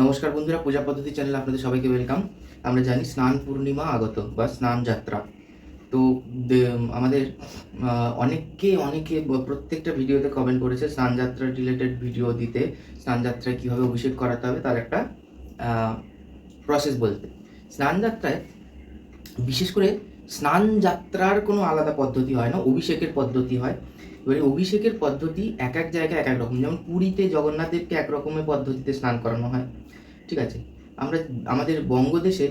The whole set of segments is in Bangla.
নমস্কার বন্ধুরা, পূজা পদ্ধতি চ্যানেলে আপনাদের সবাইকে ওয়েলকাম। আমরা জানি স্নান পূর্ণিমা আগত বা স্নান যাত্রা। তো আমাদের অনেকে প্রত্যেকটা ভিডিওতে কমেন্ট করেছে স্নান যাত্রা রিলেটেড ভিডিও দিতে, স্নান যাত্রায় কীভাবে অভিষেক করাতে হবে তার একটা প্রসেস বলতে। স্নান যাত্রায় বিশেষ করে স্নান যাত্রার কোনো আলাদা পদ্ধতি হয় না, অভিষেকের পদ্ধতি হয়। এবারে অভিষেকের পদ্ধতি এক এক জায়গায় এক এক রকম। যেমন পুরীতে জগন্নাথ দেবকে এক রকমের পদ্ধতিতে স্নান করানো হয়, ঠিক আছে। আমাদের বঙ্গদেশে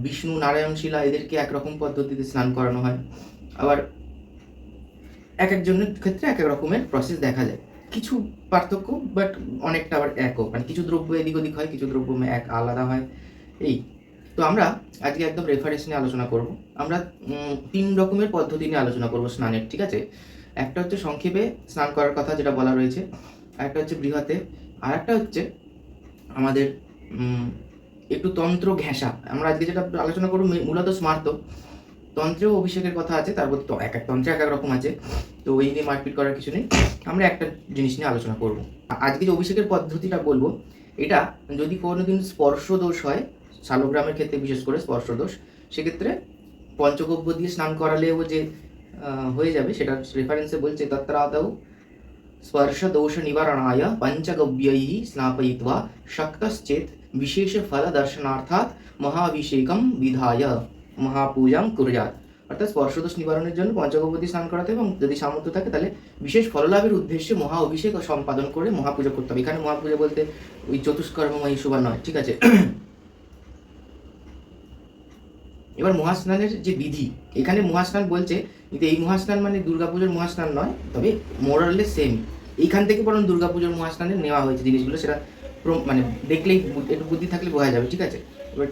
বিষ্ণু, নারায়ণ, শিলা এদেরকে একরকম পদ্ধতিতে স্নান করানো হয়। আবার এক একজনের ক্ষেত্রে এক এক রকমের প্রসেস দেখা যায়, কিছু পার্থক্য বাট অনেকটা আবার একও, মানে কিছু দ্রব্য এদিক ওদিক হয়, কিছু দ্রব্য এক আলাদা হয়। এই তো আমরা আজকে একদম রেফারেন্স নিয়ে আলোচনা করব। আমরা 3 রকমের পদ্ধতি নিয়ে আলোচনা করব স্নানের, ঠিক আছে। একটা হচ্ছে সংক্ষেপে স্নান করার কথা যেটা বলা রয়েছে, আরেকটা হচ্ছে বৃহতে, আর একটা হচ্ছে আমাদের একটু তন্ত্র ঘেঁষা। আমরা আজকে যেটা আলোচনা করব মূলত স্মার্ত। তন্ত্রেও অভিষেকের কথা আছে, তার মধ্যে তো এক এক তন্ত্রে এক এক রকম আছে, তো এই নিয়ে মারপিট করার কিছু নেই। আমরা একটা জিনিস নিয়ে আলোচনা করব। আজকে যে অভিষেকের পদ্ধতিটা বলবো, এটা যদি কোনোদিন স্পর্শ দোষ হয়, শালগ্রামের ক্ষেত্রে বিশেষ করে স্পর্শ দোষ, সেক্ষেত্রে পঞ্চগব্য দিয়ে স্নান করালেও যে হয়ে যাবে, সেটা রেফারেন্সে বলছে তত্রাদৌ স্পর্শ দোষ নিবারणाय पंचगव्यैः स्नापयित्वा शक्तश्चेत् विशेष फल दर्शनार्थात् মহাভিষেকম বিধায় মহাপূজাম কুর্যাৎ। অর্থাৎ স্পর্শদোষ নিবারণের জন্য পঞ্চগব্য দিয়ে স্নান করাতে এবং যদি সামর্থ্য থাকে তাহলে বিশেষ ফললাভের উদ্দেশ্যে মহা অভিষেক সম্পাদন করে মহাপূজা করতে হবে। এখানে মহাপূজা বলতে ওই চতুষ্কর্মময়ী শোভা নয়, ঠিক আছে। এবার মহাস্নানের যে বিধি, এখানে মহাস্নান বলছে, কিন্তু এই মহাস্নান মানে দুর্গাপুজোর মহাস্নান নয়, তবে মোরালে সেম। এইখান থেকে বরং দুর্গাপুজোর মহাস্নানে নেওয়া হয়েছে জিনিসগুলো, সেটা মানে দেখলেই একটু বুদ্ধি থাকলে বোঝা যাবে, ঠিক আছে। এবার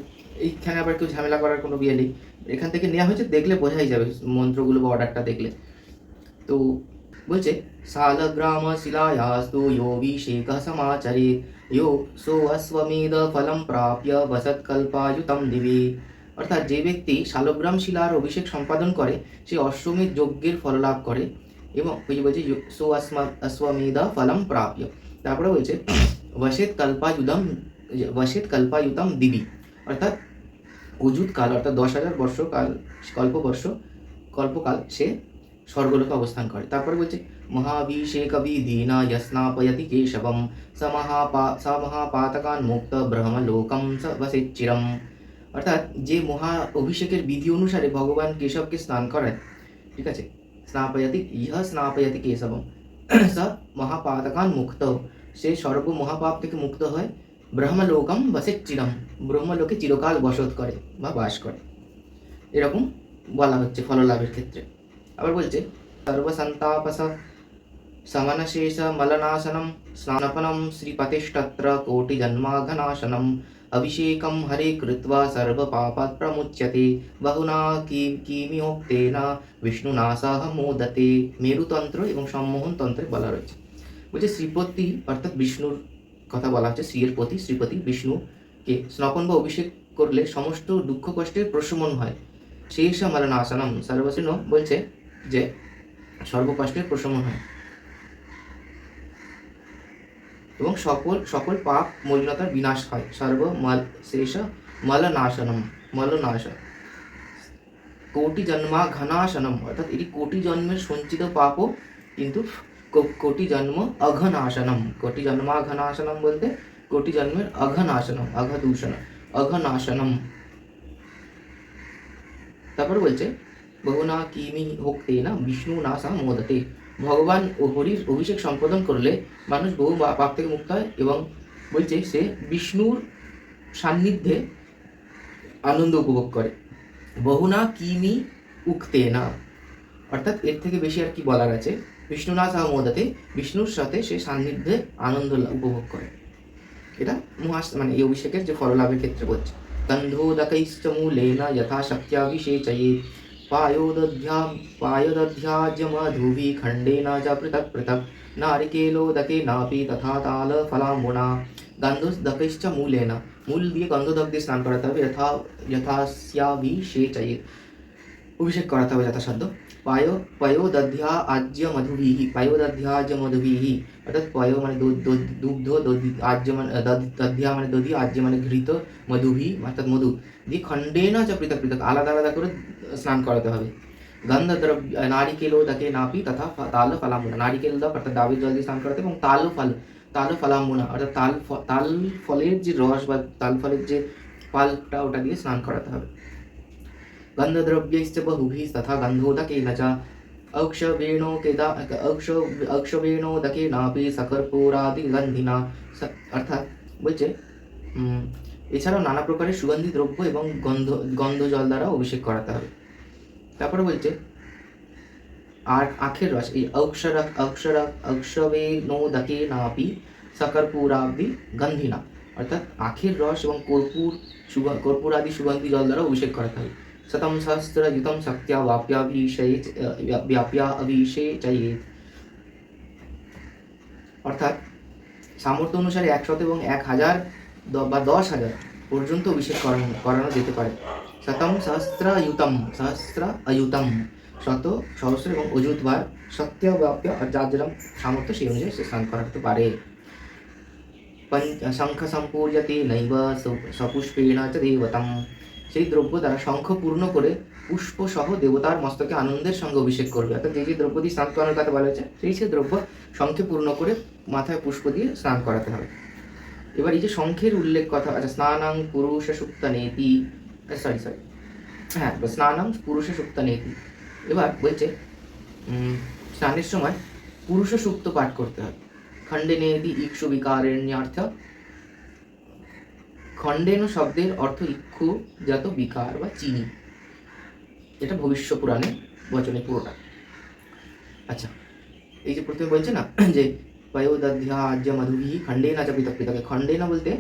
এইখানে আবার কেউ ঝামেলা করার কোনো বিয়ে নেই, এখান থেকে নেওয়া হয়েছে, দেখলে বোঝাই যাবে মন্ত্রগুলো বা অর্ডারটা দেখলে। তো বলছে শালগ্রাম শিলায়াস্তু योऽभिषेकः समाचरेत् यो सोऽश्वमेध फलं प्राप्य वसत्कल्पायुतं दिवि। অর্থাৎ যে ব্যক্তি শালগ্রাম শিলার অভিষেক সম্পাদন করে সে অশ্বমেধ যজ্ঞের ফললাভ করে, এবং ওই যে বলছে অশ্বমেধ ফলম প্রাপ্য। তারপরে বলছে वसेत कल्पायुतम दिवि, অর্থাৎ অযুত কাল অর্থাৎ 10,000 বর্ষকাল কল্পকাল সে স্বর্গলোকে অবস্থান করে। তারপরে বলছে মহাভিষেক বিধিনা স্নাপয়তি কেশবম স মহাপাতকান মুক্ত ব্রহ্মলোকম স বসেচ্চিরম। অর্থাৎ যে মহা অভিষেকের বিধি অনুসারে ভগবান কেশবকে স্নান করায়, ঠিক আছে, স্নাপয়তি কেশবম স মহাপাতকান মুক্ত, সে সর্ব মহাপাপ থেকে মুক্ত হয়। ব্রহ্মলোকম বসেচ্চিরম, ব্রহ্মলোকে চিরকাল বসত করে বা বাস করে, এরকম বলা হচ্ছে ফললাভের ক্ষেত্রে। আবার বলছে সর্বসন্তাপস समनशेष मलनाशनम स्नानपनम श्रीपतिष्ठत्र कोटिजन्माघनाशनम अभिषेकम हरे कृत्वा सर्वपापात् प्रमुच्यते बहुना কিমিয়োক্তেন বিষ্ণুনা সহ মোদতে। মেরুতন্ত্র এবং সম্মোহন তন্ত্রে বলা রয়েছে। বলছে শ্রীপতি অর্থাৎ বিষ্ণুর কথা বলা হচ্ছে, শ্রীর পতি শ্রীপতি বিষ্ণুকে স্নপন বা অভিষেক করলে সমস্ত দুঃখ কষ্টের প্রশমন হয়। শেষ মলনাশনম সর্বসিন বলছে যে সর্বকষ্টের প্রশমন হয় এবং সকল পাপ মলিনতার বিনাশ হয়। শেষ মলনাশ কোটি জন্মা ঘনাশনম, অর্থাৎ এটি কোটি জন্মের সঞ্চিত পাপও কিন্তু কোটি জন্ম অঘনাশনম। কোটি জন্মাঘনাশনম বলতে কোটি জন্মের অঘনাশনম, অঘনাশনম। তারপর বলছে বহুনা কিমি হোক্তেনা বিষ্ণু না সা মোদতে। ভগবান ও হরির অভিষেক সম্পাদন করলে মানুষ বহু পাপ থেকে মুক্ত হয় এবং বলছে সে বিষ্ণুর সান্নিধ্যে আনন্দ উপভোগ করে। বহুনা কিমি উক্তেনা, অর্থাৎ এর থেকে বেশি আর কি বলার আছে। বিষ্ণু না সহ মোদতে, বিষ্ণুর সাথে সে সান্নিধ্যে আনন্দ উপভোগ করে। এটা মানে এই অভিষেকের যে ফললাভের ক্ষেত্রে বলছে। গন্ধোদকৈশ্চ মূলেন যথাশক্ত্যাভিষেচয়েৎ पायोदध्याज्यमधुभिः खण्डेन च पृथक् पृथक् नारिकेलोदकेनापि तथा तालफलाम्बुना। गन्धोदकैश्च मूलेन, মূল দিয়ে গন্ধোদক দিয়ে স্নান করাতে হবে। যথাস্যাভিষেচয়েৎ, অভিষেক করাতে হবে যথাসাধ্য। पयोदध्या आज्य मधुभिः, पयोदध्याज्य मधुभिः অর্থাৎ পয় মানে দুগ্ধ, আজ্য মানে দধ্যা মানে দধি, আজ্য মানে ঘৃত, মধুভি অর্থাৎ মধু দিয়ে খণ্ডেন চ পৃথক পৃথক আলাদা আলাদা করে স্নান করাতে হবে। গন্ধ দ্রব্য নারিকেলোদকে নাপি তথা তাল ফলামুনা, নারিকেল দাও অর্থাৎ ডাবের জল দিয়ে স্নান করাতে, এবং তাল ফলামুনা অর্থাৎ তাল ফলের যে রস বা তাল ফলের যে পাল্পটা ওটা দিয়ে স্নান করাতে হবে। গন্ধদ্রব্যৈশ্চ বহুভিः তথা গন্ধোদকেন চ অক্ষবেণোদকেনাপি সকর্পূরাদি গন্ধিনা, অর্থাৎ বলছে এছাড়াও নানা প্রকারের সুগন্ধি দ্রব্য এবং গন্ধ জল দ্বারা অভিষেক করাতে হবে। তারপরে বলছে আর আখের রস, এই অক্ষবেণোদকেনাপি সকর্পূরাদি গন্ধিনা অর্থাৎ আখের রস এবং কর্পূর আদি সুগন্ধি জল দ্বারা অভিষেক করাতে হবে। শতম সহস্রযুতম শক্তিয়া ব্যাপ্যাভিষেচয়েৎ, অর্থাৎ সামর্থ্য অনুসারে 100 এবং 1000 বা 10,000 পর্যন্ত অভিষেক করানো যেতে পারে। শতম সহস্রায়ুতম, শত সহস্র এবং অযুত বার, সত্য ব্যাপ্য আর যার যেরকম সামর্থ্য সেই অনুযায়ী সে স্নান করাতে পারে। শঙ্খ সম্পূর্যতে নৈব সপুষ্পেণ চ দেবতম, সেই দ্রব্য দ্বারা শঙ্খ পূর্ণ করে পুষ্প সহ দেবতার মস্তকে আনন্দের সঙ্গে অভিষেক করবে। অর্থাৎ যে দ্রব্য দিয়ে স্নান করানোর কথা বলা হয়েছে সেই দ্রব্য শঙ্খে পূর্ণ করে মাথায় পুষ্প দিয়ে স্নান করাতে হবে। এবার এই যে শঙ্খের উল্লেখ কথা, আচ্ছা স্নানাং পুরুষ সুক্ত নেতি, স্নানাং পুরুষ সুক্ত নেতি, এবার বলছে স্নানের সময় পুরুষ সুক্ত পাঠ করতে হবে। খণ্ডেনেতি ইক্ষু বিকারেণ্যার্থ, খণ্ডেন শব্দের অর্থ ইক্ষু জাত বিকার বা চিনি, এটা ভবিষ্য পুরাণে বচনে পুরোটা। আচ্ছা এই যে প্রথমে বলছে না যে পয়োদধ্যাজ্য মধুভিः খণ্ডেন চ পৃথক পৃথক, খণ্ডেন বলতে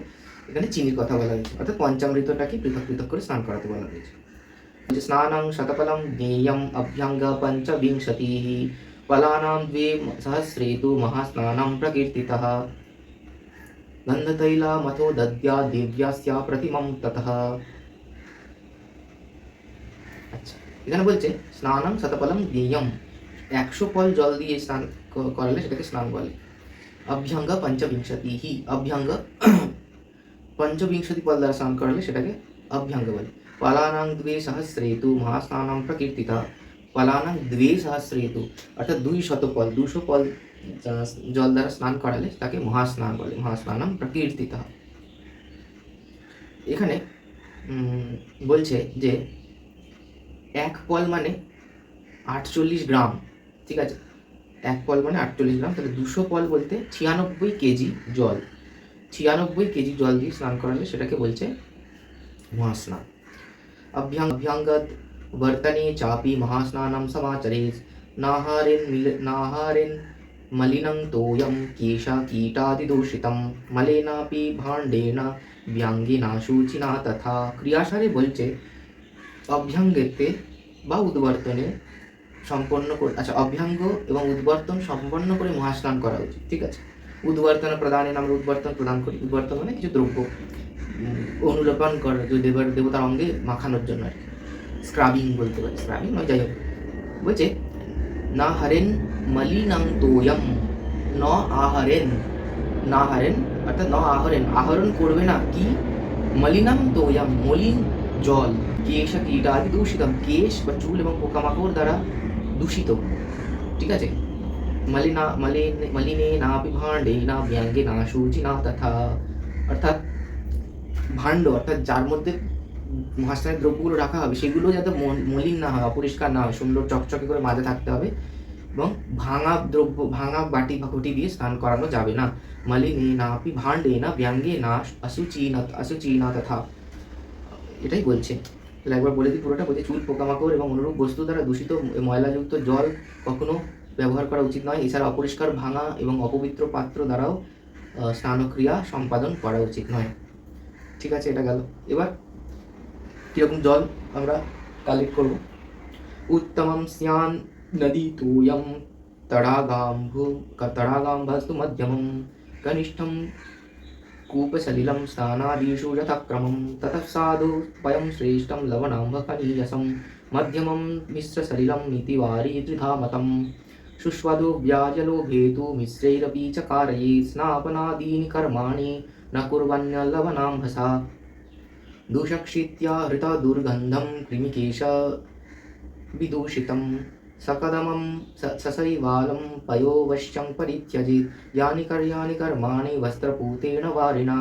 এখানে চিনির কথা বলা হয়েছে, অর্থাৎ পঞ্চামৃতটাকে পৃথক পৃথক করে স্নান করাতে বলা হয়েছে। স্নানাং শতফলম জ্ঞেয়ম অভ্যঙ্গ পঞ্চবিংশতিः ফলানাং দ্বে সহস্রে তু মহাস্নানাং প্রকীর্তিতঃ গন্ধতৈলা মথো দদ্যা দেব্যাস্যা প্রতিমম ততঃ। আচ্ছা এখানে বলছে স্নানাং শতফলম জ্ঞেয়ম, 100 ফল জল দিয়ে স্নান করালে সেটাকে স্নান বলে। অভ্যঙ্গ পঞ্চবিংশতিः, অভ্যঙ্গ পঞ্চবিংশতি ফল দ্বারা স্নান করালে সেটাকে অভ্যঙ্গ বলে। ফলানাং দ্বে সহস্রে তু মহাস্নানাং প্রকীর্তিতঃ, ফলানাং দ্বে সহস্রে তু অর্থাৎ 200 ফল, 200 ফল জল দ্বারা স্নান করালে তাকে মহাস্নান বলে, মহাস্নানাম প্রকীর্তিতঃ। এখানে বলছে যে 1 ফল মানে 48 গ্রাম, ঠিক আছে, 1 ফল মানে 48 গ্রাম, তাহলে 200 ফল বলতে 96 কেজি জল, 96 কেজি জল দিয়ে স্নান করালে সেটাকে বলছে মহাস্নান। অভ্যঙ্গদ বর্তনে চাপি মহাস্নানম সমাচরেৎ, নাহারেন মলিনং তোয়ম কেশা কীটাদি দূষিতম মলেনাপি ভাণ্ডেনা ব্যঙ্গেনা শুচিনা তথা। ক্রিয়াসারে বলছে অভ্যঙ্গেতে বা উদ্বর্তনে সম্পন্ন করে, আচ্ছা অভ্যঙ্গ এবং উদ্বর্তন সম্পন্ন করে মহাস্নান করা উচিত, ঠিক আছে। উদ্বর্তন প্রদানে আমরা উদ্বর্তন প্রদান করি, উদ্বর্তন মানে কিছু দ্রব্য অনুলেপন করা, যে দেবতার অঙ্গে মাখানোর জন্য আর কি, স্ক্রাবিং বলতে পারি, স্ক্রাবিং নয় যাই হোক। বলছে না হারেন মলিনাং তোয়ম, ন আহারেন, না হারেন অর্থাৎ ন আহরেন, আহরণ করবে না কি, মলিনাম তোয়ম মলিন জল, কেশ কীটাদি দূষিতম, কেশ বা চুল এবং পোকামাকড় দ্বারা দূষিত, ঠিক আছে। মলিনে নাপি ভাণ্ডে না ব্যঙ্গে না শুচি না তথা, অর্থাৎ ভাণ্ড অর্থাৎ যার মধ্যে মহাস্নানের দ্রব্যগুলো রাখা হবে সেগুলো যাতে মলিন না হয়, অপরিষ্কার না হয়, সুন্দর চকচকে করে মাজা থাকতে হবে, এবং ভাঙা দ্রব্য, ভাঙা বাটি বা ঘটি দিয়ে স্নান করানো যাবে না। মলিনে নাপি ভাণ্ডে না ব্যঙ্গে না অশুচি না তথা, এটাই বলছে। তাহলে একবার বলে দিই পুরোটা। বলছে চুল পোকামাকড় এবং অনুরূপ বস্তু দ্বারা দূষিত ময়লাযুক্ত জল কখনো ব্যবহার করা উচিত নয়। এছাড়া অপরিষ্কার ভাঙা এবং অপবিত্র পাত্র দ্বারাও স্নানক্রিয়া সম্পাদন করা উচিত নয়, ঠিক আছে। এটা গেল। এবার কীরকম জল আমরা কালেক্ট করব। উত্তমম স্নান নদী তোয়ম তড়াগাম্ভস্তু মধ্যমম কনিষ্ঠম কূপসলিলম স্নানাদিষু যথাক্রমম ততঃ সাধু পয়ম শ্রেষ্ঠম লবণাম্বকনীয়সম मध्यमं मिश्रसलिलं नीतिवारी त्रिधा मतं शुष्वदो व्याजलोभेतु मिश्रैरपि च कारयेत् स्नापनादीनि कर्माणि न कुर्वन्यलवनाम्भसा दूषक्षित्या हृता दुर्गन्धं कृमिकेश विदूषितं सकदमं ससैवालं पयोवश्यं परित्यजेत् यानि कार्याणि कर्माणि वस्त्रपूतेन वारिणा।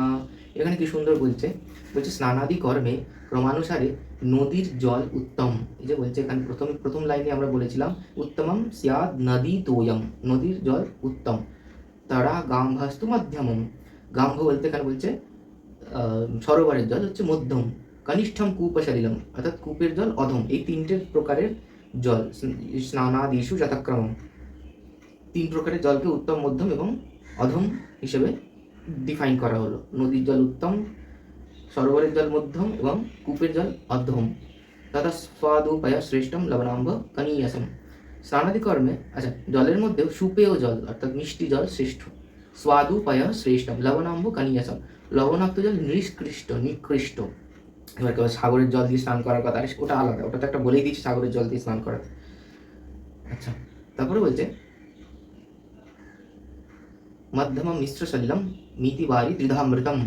এখানে কি সুন্দর বলছে, বলছে স্নানাদি কর্মে ক্রমানুসারে নদীর জল উত্তম। এই যে বলছে এখানে প্রথম লাইনে আমরা বলেছিলাম উত্তমম স্যাদ নদী তোয়ম, নদীর জল উত্তম। তারা গাম্ভাস্তু মধ্যমম, গাম্ভ বলতে এখানে বলছে সরোবরের জল হচ্ছে মধ্যম। কনিষ্ঠম কূপসলিলম অর্থাৎ কূপের জল অধম। এই তিনটে প্রকারের জল স্নানাদিষু যথাক্রমম, তিন প্রকারের জলকে উত্তম, মধ্যম এবং অধম হিসেবে ডিফাইন করা হলো। নদীর জল উত্তম, সরোবরের জল মধ্যম এবং কূপের জল অধম। তথা স্বাদুপায় শ্রেষ্ঠম লবণাম্ব কনীয়সম। স্নানাদি কর্মে আচ্ছা জলের মধ্যেও সুপেয় জল অর্থাৎ মিষ্টি জল শ্রেষ্ঠ। স্বাদুপায় শ্রেষ্ঠম লবণাম্ব কনীয়সম, লবণাক্ত জল নিকৃষ্ট। এবার কেউ সাগরের জল দিয়ে স্নান করার কথা, ওটা আলাদা, ওটা তো একটা বলেই দিচ্ছি সাগরের জল দিয়ে স্নান করা। আচ্ছা তারপরে বলছে মধ্যমম মিশ্র সলিলম মিতিবারি ত্রিধামৃতম,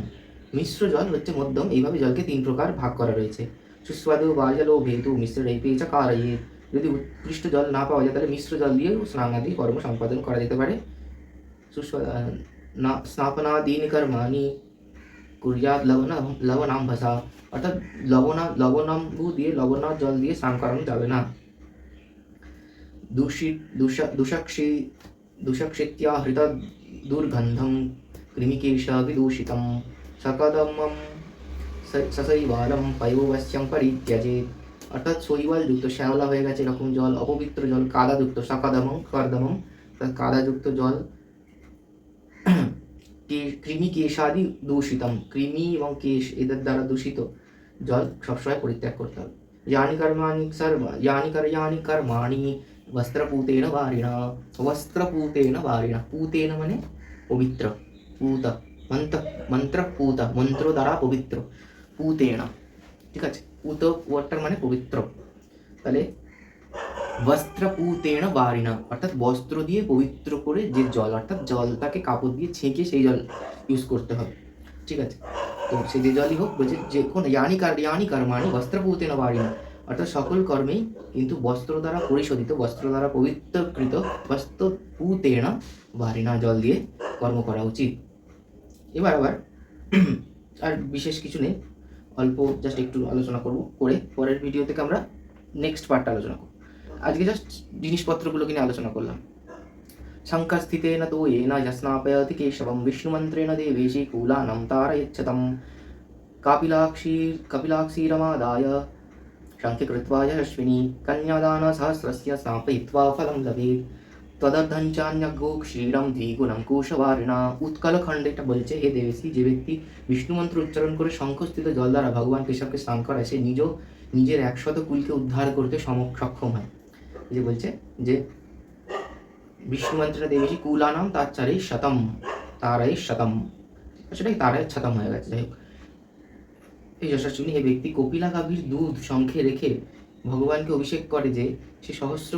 মিশ্র জল হচ্ছে মধ্যম, এইভাবে জলকে তিন প্রকার ভাগ করা রয়েছে। সুস্বাদু বাজলো ভেতু মিশ্র রেপে কারয়ে, যদি উৎকৃষ্ট জল না পাওয়া যায় তাহলে মিশ্র জল দিয়ে স্নানাদি কর্ম সম্পাদন করা যেতে পারে। স্নাপনাদীনি কর্মাণি কুর্যাৎ লবণাম্ভসা, অর্থাৎ লবণাম্বু দিয়ে লবণার জল দিয়ে স্নান করানো যাবে না। दूषक्षित्या हृत दुर्गन्धं कृमिकेश विदूषितं सकदमं सशैवालं पयोवश्यं परित्यजेत्, অর্থাৎ শৈবালযুক্ত শ্যাওলা হয়ে গেছে এরকম জল, অপবিত্র জল, কাদাযুক্ত কর্দমম কাদাযুক্ত জল, কৃমিকেশাদি দূষিতম, কৃমি এবং কেশ এদের দ্বারা দূষিত জল সবসময় পরিত্যাগ করতে হবে। यानि कर्माणि वस्त्रपूतेन वारिणा, वस्त्रपूतेन वारिणा, पूतेन মানে পবিত্র, पूत মন্ত্র पूत মন্ত্র দ্বারা পবিত্র, पूतेन, ঠিক আছে, पूत ওয়াটার মানে পবিত্র, তাহলে বস্ত্রপূতেন বারিণা অর্থাৎ বস্ত্র দিয়ে পবিত্র করে যে জল, অর্থাৎ জলটাকে কাপড় দিয়ে ছেঁকে সেই জল ইউজ করতে হবে, ঠিক আছে। তো সে যে জলই হোক, বলছে যে কোন ইয়ানি কর্মাণি বস্ত্রপূতেন বারিণা, অর্থাৎ সকল কর্মেই কিন্তু বস্ত্র দ্বারা পরিশোধিত, বস্ত্র দ্বারা পবিত্রকৃত, বস্ত্রপূতেন বারিণা জল দিয়ে কর্ম করা উচিত। এবার আবার আর বিশেষ কিছু নেই, অল্প জাস্ট একটু আলোচনা করে পরের ভিডিও থেকে আমরা নেক্সট পার্টটা আলোচনা করব। আজকে জাস্ট জিনিসপত্রগুলোকে নিয়ে আলোচনা করলাম। শঙ্খস্থিতেন তো येन यस्नापयति केशवं विष्णुमन्त्रेण देवेशि कूलानं तारयच्छतं कपिलाक्षीरमादाय शङ्खे कृत्वा यशस्विनी कन्यादानसहस्रस्य स्नापयित्वा फलं लभेत् তদর্ধঞ্চান্যগো ক্ষীরম দ্বিগুণম কুশবারিণা। উৎকলখণ্ডে এটা বলছে, হে দেবেশী, যে ব্যক্তি বিষ্ণু মন্ত্র উচ্চারণ করে শঙ্খস্থিত জল দ্বারা ভগবান কেশবকে স্নান করায় সে নিজের 100 কুলকে উদ্ধার করতে সক্ষম হয়। এই যে বলছে যে বিষ্ণু মন্ত্রে দেবেশী কুলানাম তাচ্চারে শতম, তারাই শতম, সেটাই তারাই শতম হয়ে গেছে। যাই হোক, এই যশস্বিনী, হে ব্যক্তি কপিলা গাভীর দুধ শঙ্খে রেখে ভগবানকে অভিষেক করে যে সে সহস্র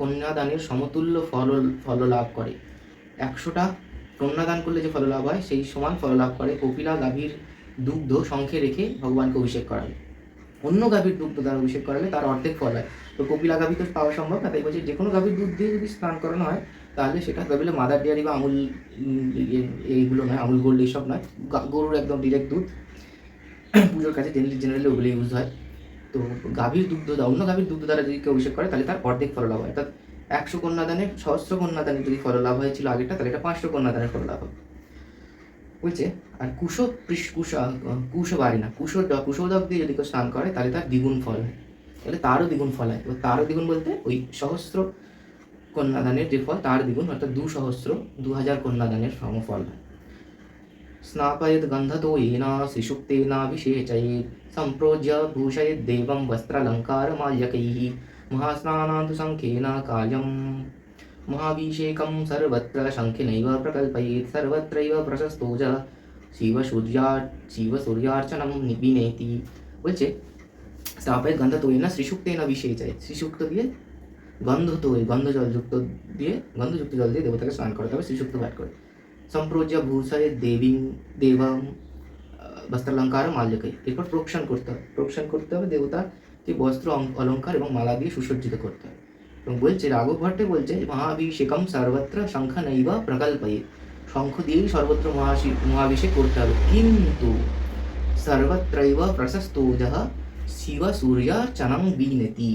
কন্যাদানের সমতুল্য ফল লাভ করে। 100টা কন্যাদান করলে যে ফল লাভ হয় সেই সমান ফল লাভ করে কপিলা গাভীর দুগ্ধ শঙ্খে রেখে ভগবানকে অভিষেক করালে। অন্য গাভীর দুগ্ধ দ্বারা অভিষেক করালে তার অর্ধেক ফল হয়। তো কপিলা গাভী তো পাওয়া সম্ভব না, তাই বলছে যে কোনো গাভীর দুধ দিয়ে যদি স্নান করানো হয় তাহলে সেটা বলে মাদার ডেয়ারি বা আমুল এইগুলো নয়, আমুল গোল্ড এইসব নয়, গরুর একদম ডিরেক্ট দুধ, পুজোর কাছে জেনারেলি ওগুলো ইউজ হয়। তো গাভীর দুগ্ধ, অন্য গাভীর দুগ্ধ দ্বারা যদি কেউ অভিষেক করে তাহলে তার অর্ধেক ফল লাভ হয়। অর্থাৎ 100 কন্যাদানের সহস্র কন্যাদানের যদি ফল লাভ হয়েছিল আগেটা, তাহলে এটা 500 কন্যাদানের ফল লাভ হবে বলছে। আর কুশবারিণা, কুশোদক দিয়ে যদি কেউ স্নান করে তাহলে তার দ্বিগুণ ফল হয়, তাহলে তারও দ্বিগুণ ফল হয়। তারও দ্বিগুণ বলতে ওই সহস্র কন্যাদানের যে ফল তার দ্বিগুণ, অর্থাৎ 2000 কন্যাদানের সমফল হয়। স্নাপয়েদ গন্ধতো येन শ্রীসুক্তেনাভিষেচয়েत् সম্প্রোজ্য ভূষয়েদ দেবং বস্ত্রালঙ্কারমাল্যকৈः মহাস্নানান্তু শঙ্খেন কার্যং মহাভিষেকং সর্বত্র শঙ্খেনৈব প্রকল্পয়েत् সর্বত্রৈব প্রশস্তোজ শিবসূর্যার্চনম বিনেতি। বলছে स्थापयत गन्धत्वेन श्रीसूक्तेन अभिषेचय। শ্রীসূক্ত দিয়ে গন্ধযুক্ত জল দিয়ে দেবতাকে স্নান করাতে হবে শ্রীসূক্ত পাঠ করে। সম্প্রজ্য ভূষয়ে দেবম বস্ত্রালঙ্কার মাল্যকই। এরপর প্রক্ষান করতে হবে দেবতাকে বস্ত্র অলঙ্কার এবং মালা দিয়ে সুসজ্জিত করতে হবে। এবং বলছে রাঘব ভট্টে বলছে মহাভিষেকম সর্বত্র শঙ্খ নৈবা প্রকল্পয়ে। শঙ্খ দিয়েই সর্বত্র মহাভিষেক করতে হবে, কিন্তু সর্বত্রৈব প্রশস্তোজঃ শিব সূর্যার্চনং বিনেতি।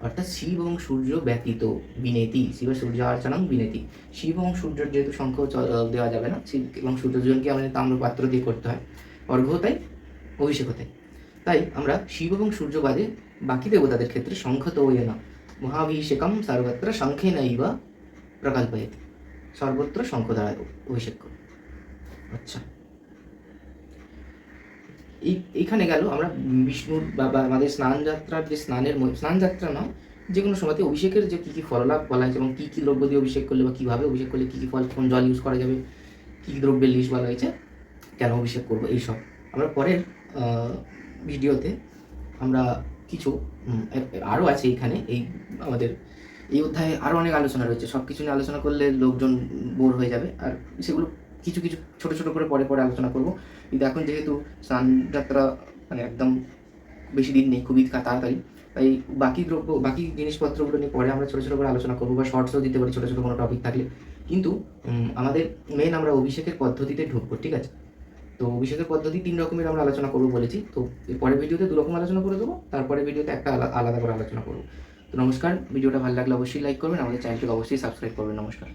অর্থাৎ শিব এবং সূর্য ব্যতীত বিনেতি, শিব সূর্যার্চনং বিনেতি। শিব এবং সূর্যের যেহেতু শঙ্খ দেওয়া যাবে না, শিব এবং সূর্য দুজনকে আমাদের তাম্রপাত্র দিয়ে করতে হয়, অর্ঘ্য হতাই অভিষেক হতাই। তাই আমরা শিব এবং সূর্য বাদে বাকি দেবতাদের ক্ষেত্রে শঙ্খ তো না, মহাভিষেকম সর্বত্র শঙ্খে নৈবা প্রকল্পয়েতি। সর্বত্র শঙ্খ দ্বারা অভিষেক করে। আচ্ছা, এইখানে গেল আমরা বিষ্ণুর বা আমাদের স্নান যাত্রার যে স্নান যাত্রা নয়, যে কোনো সময়তে অভিষেকের যে কী কী ফললাভ বলা হয়েছে এবং কী কী দ্রব্য দিয়ে অভিষেক করলে বা কীভাবে অভিষেক করলে কী কী ফল, কোন জল ইউজ করা যাবে, কী কী দ্রব্যের লিস্ট বলা হয়েছে, কেন অভিষেক করবো, এইসব আমরা পরের ভিডিওতে আমরা কিছু আরও আছে এইখানে এই আমাদের এই অধ্যায়ে আরও অনেক আলোচনা রয়েছে। সব কিছু নিয়ে আলোচনা করলে লোকজন বোর হয়ে যাবে, আর সেগুলো কিছু কিছু ছোটো ছোটো করে পরে আলোচনা করব। কিন্তু এখন যেহেতু স্নান যাত্রা মানে একদম বেশি দিন নেই, খুবই তাড়াতাড়ি, তাই বাকি জিনিসপত্রগুলো নিয়ে পরে আমরা ছোটো ছোটো করে আলোচনা করবো, বা শর্টসও দিতে পারি ছোটো ছোটো কোনো টপিক থাকলে। কিন্তু আমাদের আমরা অভিষেকের পদ্ধতিতে ঢুকবো, ঠিক আছে? তো অভিষেকের পদ্ধতি 3 রকমের আমরা আলোচনা করবো বলেছি। তো এর পরের ভিডিওতে 2 রকম আলোচনা করে দেবো, তারপরে ভিডিওতে একটা আলাদা করে আলোচনা করবো। তো নমস্কার, ভিডিওটা ভালো লাগলে অবশ্যই লাইক করবেন, আমাদের চ্যানেলটিকে অবশ্যই সাবস্ক্রাইব করবেন। নমস্কার।